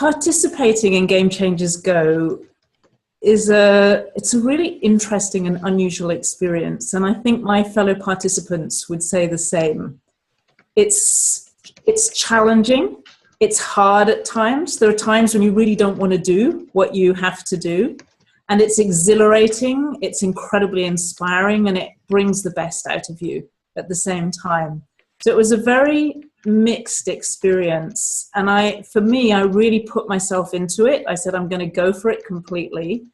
Participating in Game Changers Go it's a really interesting and unusual experience, and I think my fellow participants would say the same. It's challenging. It's hard at times. There are times when you really don't want to do what you have to do, and it's exhilarating. It's incredibly inspiring, and it brings the best out of you at the same time. So it was a very mixed experience, and for me, I really put myself into it. I said, I'm going to go for it completely.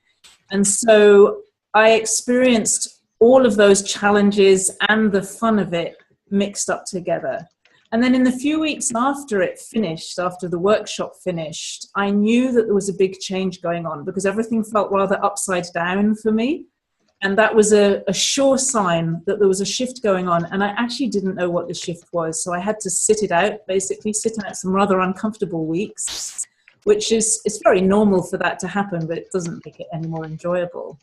And so I experienced all of those challenges and the fun of it mixed up together. And then in the few weeks after it finished, after the workshop finished, I knew that there was a big change going on because everything felt rather upside down for me. And that was a sure sign that there was a shift going on. And I actually didn't know what the shift was. So I had to sit it out, basically sit out some rather uncomfortable weeks, which it's very normal for that to happen, but it doesn't make it any more enjoyable.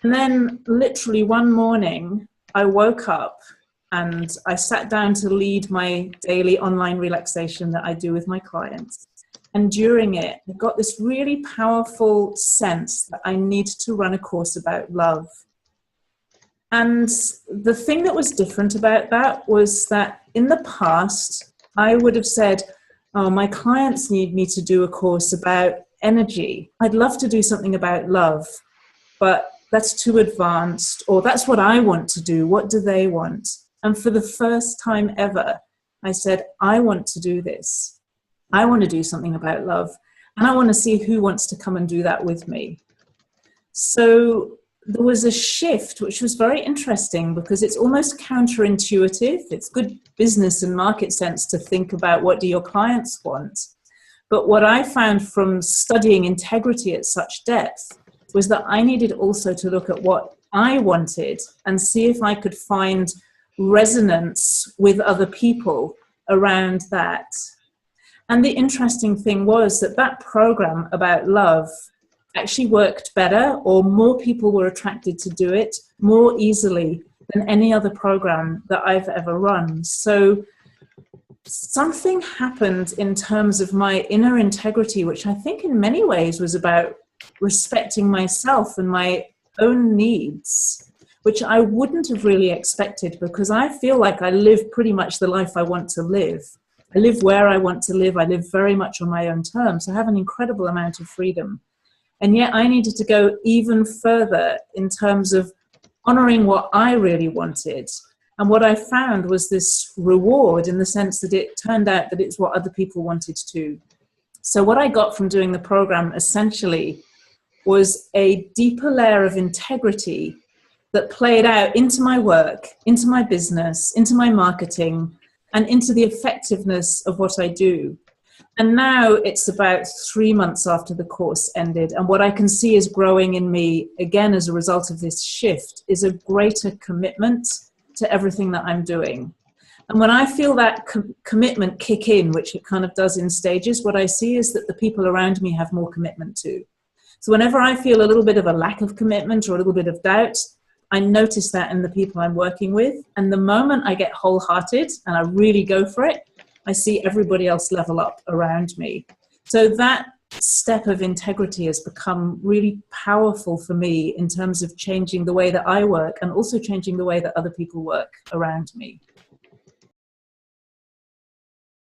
And then literally one morning, I woke up and I sat down to lead my daily online relaxation that I do with my clients. And during it, I got this really powerful sense that I needed to run a course about love. And the thing that was different about that was that in the past, I would have said, oh, my clients need me to do a course about energy. I'd love to do something about love, but that's too advanced, or that's what I want to do. What do they want? And for the first time ever, I said, I want to do this. I want to do something about love, and I want to see who wants to come and do that with me. So there was a shift, which was very interesting because it's almost counterintuitive. It's good business and market sense to think about what do your clients want. But what I found from studying integrity at such depth was that I needed also to look at what I wanted and see if I could find resonance with other people around that. And the interesting thing was that program about love actually worked better, or more people were attracted to do it more easily than any other program that I've ever run. So something happened in terms of my inner integrity, which I think in many ways was about respecting myself and my own needs, which I wouldn't have really expected because I feel like I live pretty much the life I want to live. I live where I want to live. I live very much on my own terms. I have an incredible amount of freedom. And yet I needed to go even further in terms of honoring what I really wanted. And what I found was this reward in the sense that it turned out that it's what other people wanted too. So what I got from doing the program essentially was a deeper layer of integrity that played out into my work, into my business, into my marketing, and into the effectiveness of what I do. And now it's about 3 months after the course ended, and what I can see is growing in me, again, as a result of this shift, is a greater commitment to everything that I'm doing. And when I feel that commitment kick in, which it kind of does in stages, what I see is that the people around me have more commitment too. So whenever I feel a little bit of a lack of commitment or a little bit of doubt, I notice that in the people I'm working with. And the moment I get wholehearted and I really go for it, I see everybody else level up around me. So that step of integrity has become really powerful for me in terms of changing the way that I work and also changing the way that other people work around me.